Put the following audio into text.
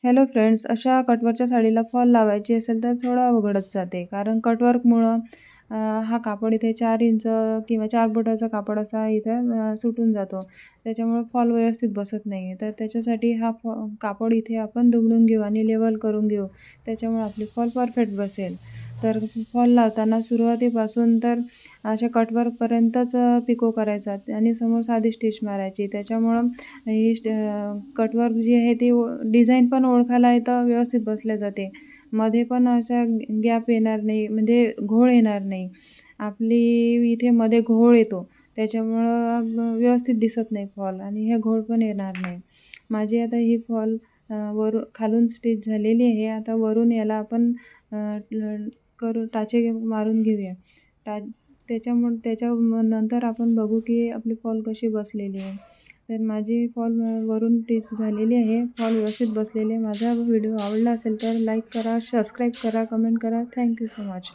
Hello friends, अशा कटवर्कच्या साडीला fall लावायची असेल तर थोडं अवघडच जाते. कारण कटवर्कमुळं हा कापड इथे 4 इंच किंवा 4 बोटाचा कापड असा इथं सुटून जातो. त्याच्यामुळं फॉल व्यवस्थित बसत नाही. तर त्याच्यासाठी हा कापड इथे आपण दुमडून घेऊ आणि लेवल करून घेऊ. त्याच्यामुळे आपली फॉल परफेक्ट बसेल. तर फॉल लावताना सुरुवातीपासून तर अशा कटवर्कपर्यंतच पिको करायचा आणि समोर साधी स्टिच मारायची. त्याच्यामुळं ही कटवर्क जी आहे ती डिझाईन पण ओळखायला येतं, व्यवस्थित बसल्या जाते. मध्ये पण अशा गॅप येणार नाही, म्हणजे घोळ येणार नाही. आपली इथे मध्ये घोळ येतो, त्याच्यामुळं व्यवस्थित दिसत नाही फॉल आणि हे घोळ पण येणार नाही. माझी आता ही फॉल खालून स्टिच झालेली आहे. आता वरून याला आपण टाचे मारून घेऊया. टा त्याच्यामुळे नंतर आपण बघू की आपली फॉल कशी बसलेली आहे. तर माझी फॉल वरून स्टिच झालेली आहे. फॉल व्यवस्थित बसलेली आहे. माझा व्हिडिओ आवडला असेल तर लाईक करा, सबस्क्राईब करा, कमेंट करा. Thank you so much.